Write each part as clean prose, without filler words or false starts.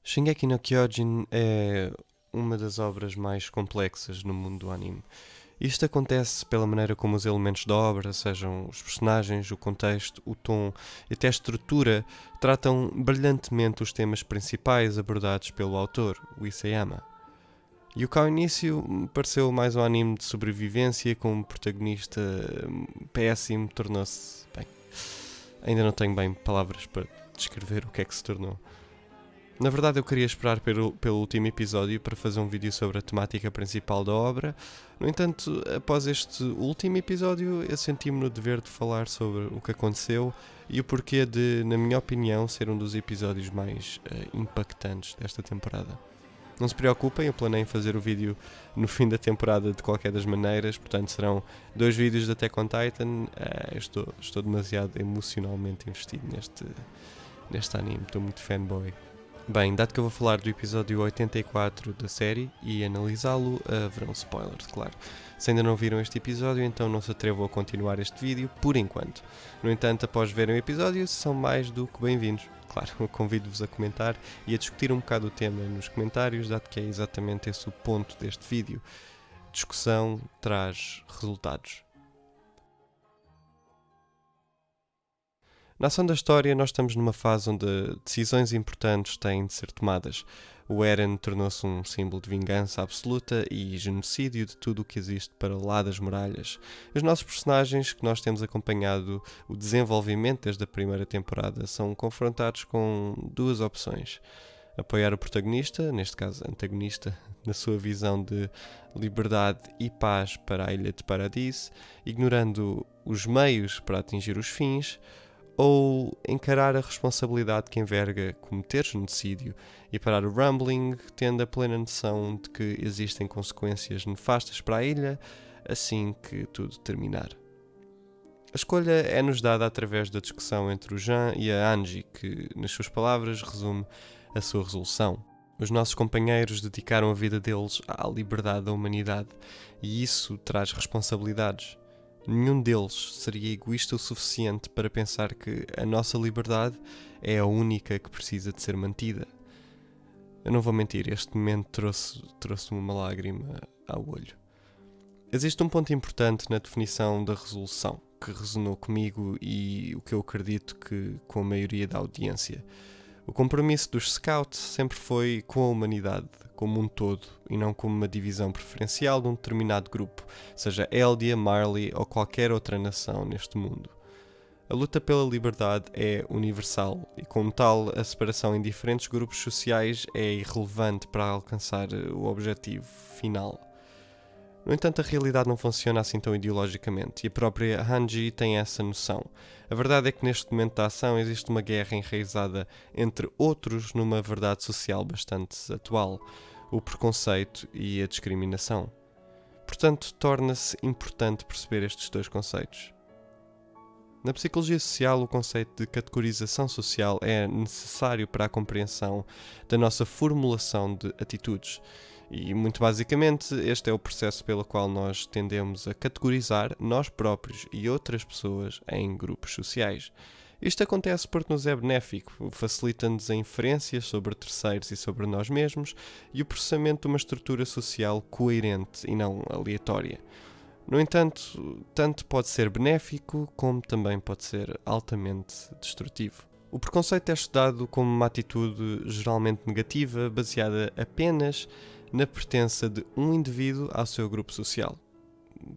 Shingeki no Kyojin é uma das obras mais complexas no mundo do anime. Isto acontece pela maneira como os elementos da obra, sejam os personagens, o contexto, o tom e até a estrutura, tratam brilhantemente os temas principais abordados pelo autor, o Isayama. E o que ao início me pareceu mais um anime de sobrevivência com um protagonista péssimo, tornou-se... Bem, ainda não tenho bem palavras para descrever o que é que se tornou. Na verdade, eu queria esperar pelo último episódio para fazer um vídeo sobre a temática principal da obra. No entanto, após este último episódio, eu senti-me no dever de falar sobre o que aconteceu e o porquê de, na minha opinião, ser um dos episódios mais impactantes desta temporada. Não se preocupem, eu planei fazer o vídeo no fim da temporada de qualquer das maneiras, portanto serão 2 vídeos de Attack on Titan. Estou demasiado emocionalmente investido neste anime, estou muito fanboy. Bem, dado que eu vou falar do episódio 84 da série e analisá-lo, haverão spoilers, claro. Se ainda não viram este episódio, então não se atrevam a continuar este vídeo por enquanto. No entanto, após verem o episódio, são mais do que bem-vindos. Claro, eu convido-vos a comentar e a discutir um bocado o tema nos comentários, dado que é exatamente esse o ponto deste vídeo. Discussão traz resultados. Na ação da história, nós estamos numa fase onde decisões importantes têm de ser tomadas. O Eren tornou-se um símbolo de vingança absoluta e genocídio de tudo o que existe para lá das muralhas. Os nossos personagens, que nós temos acompanhado o desenvolvimento desde a primeira temporada, são confrontados com 2 opções. Apoiar o protagonista, neste caso antagonista, na sua visão de liberdade e paz para a Ilha de Paradise, ignorando os meios para atingir os fins, ou encarar a responsabilidade que enverga cometer genocídio e parar o rumbling, tendo a plena noção de que existem consequências nefastas para a ilha assim que tudo terminar. A escolha é-nos dada através da discussão entre o Jean e a Angie, que, nas suas palavras, resume a sua resolução. Os nossos companheiros dedicaram a vida deles à liberdade da humanidade e isso traz responsabilidades. Nenhum deles seria egoísta o suficiente para pensar que a nossa liberdade é a única que precisa de ser mantida. Eu não vou mentir, este momento trouxe-me uma lágrima ao olho. Existe um ponto importante na definição da resolução, que resonou comigo e o que eu acredito que com a maioria da audiência. O compromisso dos Scouts sempre foi com a humanidade, como um todo, e não como uma divisão preferencial de um determinado grupo, seja Eldia, Marley ou qualquer outra nação neste mundo. A luta pela liberdade é universal e, como tal, a separação em diferentes grupos sociais é irrelevante para alcançar o objetivo final. No entanto, a realidade não funciona assim tão ideologicamente, e a própria Hanji tem essa noção. A verdade é que neste momento da ação existe uma guerra enraizada entre outros numa verdade social bastante atual, o preconceito e a discriminação. Portanto, torna-se importante perceber estes 2 conceitos. Na psicologia social, o conceito de categorização social é necessário para a compreensão da nossa formulação de atitudes. E, muito basicamente, este é o processo pelo qual nós tendemos a categorizar nós próprios e outras pessoas em grupos sociais. Isto acontece porque nos é benéfico, facilita-nos a inferências sobre terceiros e sobre nós mesmos e o processamento de uma estrutura social coerente e não aleatória. No entanto, tanto pode ser benéfico como também pode ser altamente destrutivo. O preconceito é estudado como uma atitude geralmente negativa, baseada apenas na pertença de um indivíduo ao seu grupo social.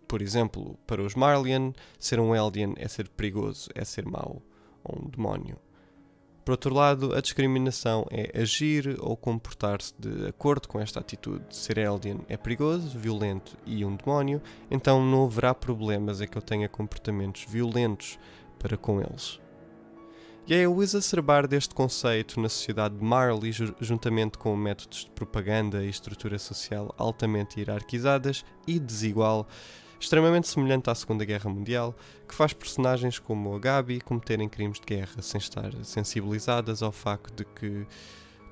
Por exemplo, para os Marleyan, ser um Eldian é ser perigoso, é ser mau, ou um demónio. Por outro lado, a discriminação é agir ou comportar-se de acordo com esta atitude. Ser Eldian é perigoso, violento e um demónio, então não haverá problemas em que eu tenha comportamentos violentos para com eles. E é o exacerbar deste conceito na sociedade de Marley, juntamente com métodos de propaganda e estrutura social altamente hierarquizadas e desigual, extremamente semelhante à Segunda Guerra Mundial, que faz personagens como a Gabi cometerem crimes de guerra sem estar sensibilizadas ao facto de que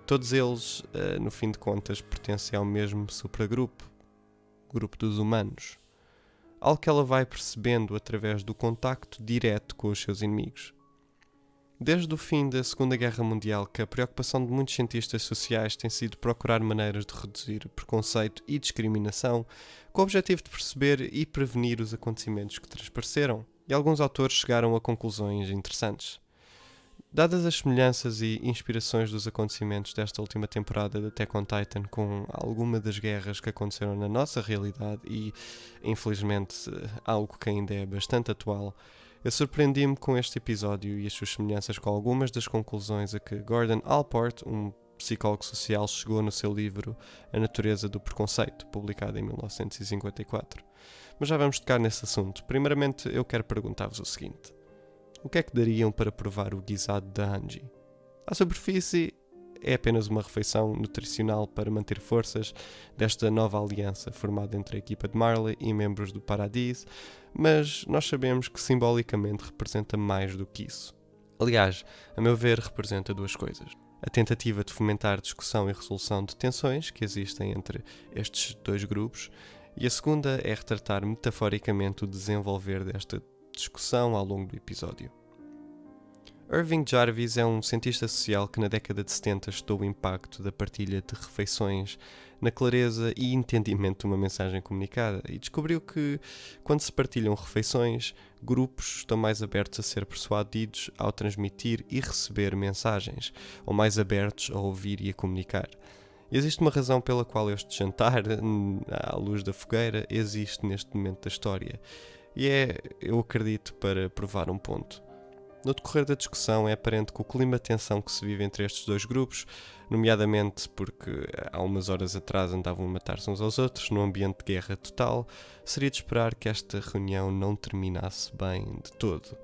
todos eles, no fim de contas, pertencem ao mesmo supragrupo, o grupo dos humanos. Algo que ela vai percebendo através do contacto direto com os seus inimigos. Desde o fim da Segunda Guerra Mundial que a preocupação de muitos cientistas sociais tem sido procurar maneiras de reduzir preconceito e discriminação com o objetivo de perceber e prevenir os acontecimentos que transpareceram, e alguns autores chegaram a conclusões interessantes. Dadas as semelhanças e inspirações dos acontecimentos desta última temporada de Attack on Titan com alguma das guerras que aconteceram na nossa realidade e, infelizmente, algo que ainda é bastante atual, eu surpreendi-me com este episódio e as suas semelhanças com algumas das conclusões a que Gordon Allport, um psicólogo social, chegou no seu livro A Natureza do Preconceito, publicado em 1954. Mas já vamos tocar nesse assunto. Primeiramente, eu quero perguntar-vos o seguinte. O que é que dariam para provar o guisado da Hanji? À superfície, é apenas uma refeição nutricional para manter forças desta nova aliança formada entre a equipa de Marley e membros do Paradis, mas nós sabemos que simbolicamente representa mais do que isso. Aliás, a meu ver, representa duas coisas. A tentativa de fomentar discussão e resolução de tensões que existem entre estes dois grupos, e a segunda é retratar metaforicamente o desenvolver desta discussão ao longo do episódio. Irving Jarvis é um cientista social que na década de 70 estudou o impacto da partilha de refeições na clareza e entendimento de uma mensagem comunicada e descobriu que, quando se partilham refeições, grupos estão mais abertos a ser persuadidos ao transmitir e receber mensagens, ou mais abertos a ouvir e a comunicar. Existe uma razão pela qual este jantar, à luz da fogueira, existe neste momento da história. E eu acredito, para provar um ponto. No decorrer da discussão é aparente que o clima de tensão que se vive entre estes dois grupos, nomeadamente porque há umas horas atrás andavam a matar-se uns aos outros num ambiente de guerra total, seria de esperar que esta reunião não terminasse bem de todo.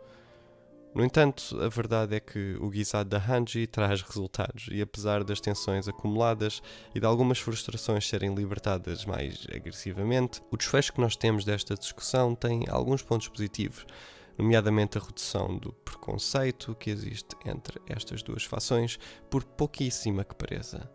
No entanto, a verdade é que o guisado da Hanji traz resultados e apesar das tensões acumuladas e de algumas frustrações serem libertadas mais agressivamente, o desfecho que nós temos desta discussão tem alguns pontos positivos, nomeadamente a redução do preconceito que existe entre estas duas fações, por pouquíssima que pareça.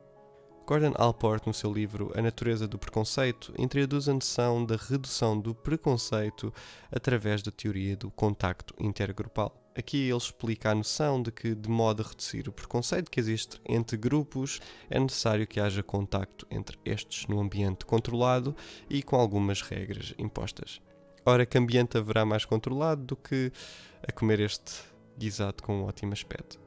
Gordon Allport, no seu livro A Natureza do Preconceito, introduz a noção da redução do preconceito através da teoria do contacto intergrupal. Aqui ele explica a noção de que, de modo a reduzir o preconceito que existe entre grupos, é necessário que haja contacto entre estes num ambiente controlado e com algumas regras impostas. Ora, que ambiente haverá mais controlado do que a comer este guisado com um ótimo aspecto?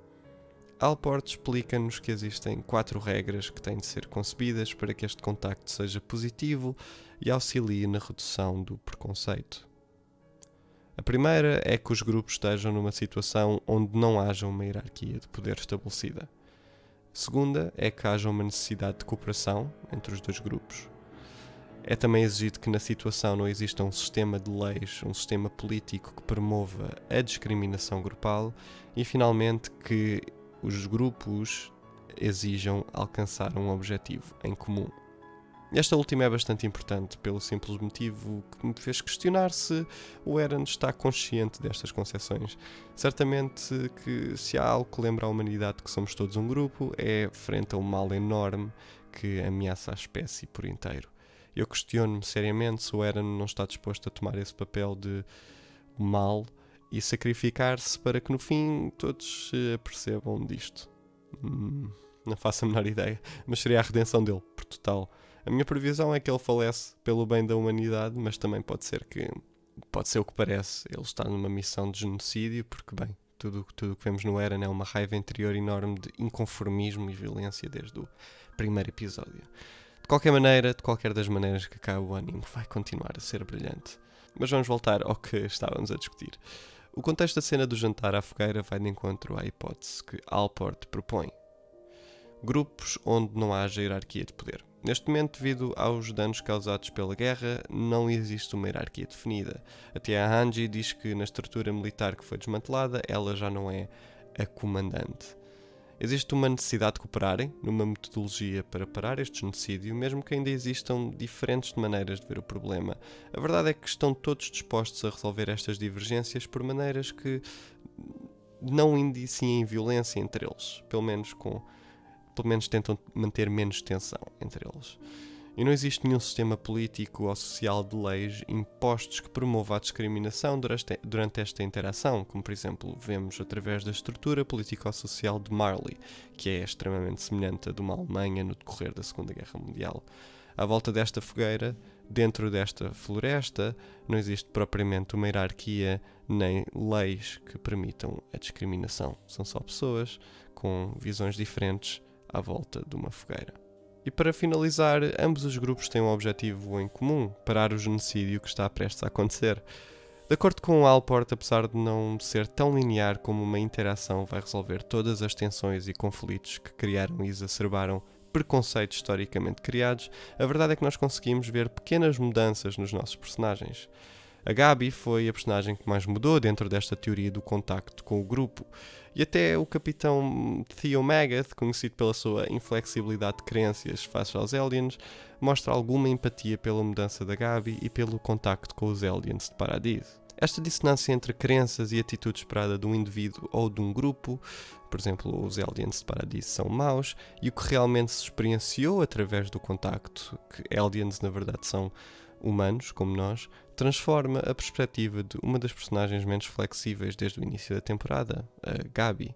Allport explica-nos que existem 4 regras que têm de ser concebidas para que este contacto seja positivo e auxilie na redução do preconceito. A primeira é que os grupos estejam numa situação onde não haja uma hierarquia de poder estabelecida. A segunda é que haja uma necessidade de cooperação entre os dois grupos. É também exigido que na situação não exista um sistema de leis, um sistema político que promova a discriminação grupal e, finalmente, que os grupos exijam alcançar um objetivo em comum. Esta última é bastante importante pelo simples motivo que me fez questionar se o Eren está consciente destas concepções. Certamente que se há algo que lembra a humanidade que somos todos um grupo, é frente a um mal enorme que ameaça a espécie por inteiro. Eu questiono-me seriamente se o Eren não está disposto a tomar esse papel de mal e sacrificar-se para que no fim todos se apercebam disto. Não faço a menor ideia, mas seria a redenção dele, por total. A minha previsão é que ele falece pelo bem da humanidade, mas também pode ser o que parece. Ele está numa missão de genocídio, porque bem, tudo o que vemos no Eren é uma raiva interior enorme de inconformismo e violência desde o primeiro episódio. De qualquer maneira, de qualquer das maneiras que acabe o anime, vai continuar a ser brilhante. Mas vamos voltar ao que estávamos a discutir. O contexto da cena do jantar à fogueira vai de encontro à hipótese que Allport propõe. Grupos onde não haja hierarquia de poder. Neste momento, devido aos danos causados pela guerra, não existe uma hierarquia definida. Até a Hanji diz que na estrutura militar que foi desmantelada, ela já não é a comandante. Existe uma necessidade de cooperarem numa metodologia para parar este genocídio, mesmo que ainda existam diferentes maneiras de ver o problema. A verdade é que estão todos dispostos a resolver estas divergências por maneiras que não indiciem violência entre eles, pelo menos tentam manter menos tensão entre eles. E não existe nenhum sistema político ou social de leis impostos que promova a discriminação durante esta interação, como por exemplo vemos através da estrutura político-social de Marley, que é extremamente semelhante à de uma Alemanha no decorrer da Segunda Guerra Mundial. À volta desta fogueira, dentro desta floresta, não existe propriamente uma hierarquia nem leis que permitam a discriminação. São só pessoas com visões diferentes à volta de uma fogueira. E para finalizar, ambos os grupos têm um objetivo em comum: parar o genocídio que está prestes a acontecer. De acordo com Allport, apesar de não ser tão linear como uma interação vai resolver todas as tensões e conflitos que criaram e exacerbaram preconceitos historicamente criados, a verdade é que nós conseguimos ver pequenas mudanças nos nossos personagens. A Gabi foi a personagem que mais mudou dentro desta teoria do contacto com o grupo, e até o capitão Theo Magath, conhecido pela sua inflexibilidade de crenças face aos aliens, mostra alguma empatia pela mudança da Gabi e pelo contacto com os aliens de Paradise. Esta dissonância entre crenças e atitude esperada de um indivíduo ou de um grupo, por exemplo, os aliens de Paradise são maus, e o que realmente se experienciou através do contacto, que aliens na verdade são humanos, como nós, transforma a perspectiva de uma das personagens menos flexíveis desde o início da temporada, a Gabi.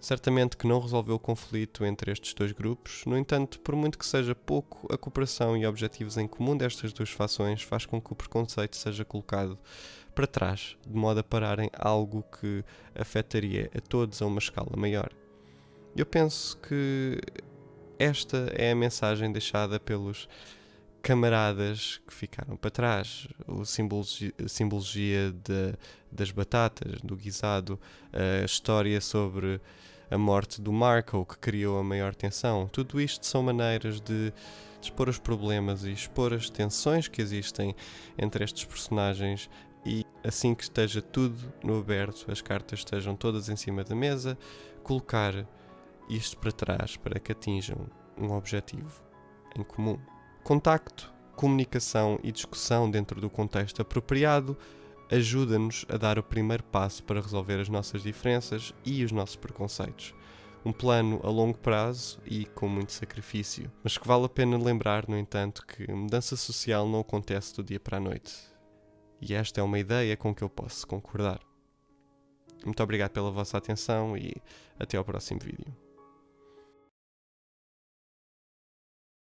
Certamente que não resolveu o conflito entre estes dois grupos, no entanto, por muito que seja pouco, a cooperação e objetivos em comum destas duas fações faz com que o preconceito seja colocado para trás, de modo a pararem algo que afetaria a todos a uma escala maior. Eu penso que esta é a mensagem deixada pelos camaradas que ficaram para trás, a simbologia das batatas, do guisado, a história sobre a morte do Marco, que criou a maior tensão. Tudo isto são maneiras de expor os problemas e expor as tensões que existem entre estes personagens, e assim que esteja tudo no aberto, as cartas estejam todas em cima da mesa, colocar isto para trás para que atinjam um objetivo em comum. Contacto, comunicação e discussão dentro do contexto apropriado ajuda-nos a dar o primeiro passo para resolver as nossas diferenças e os nossos preconceitos. Um plano a longo prazo e com muito sacrifício, mas que vale a pena lembrar, no entanto, que a mudança social não acontece do dia para a noite. E esta é uma ideia com que eu posso concordar. Muito obrigado pela vossa atenção e até ao próximo vídeo.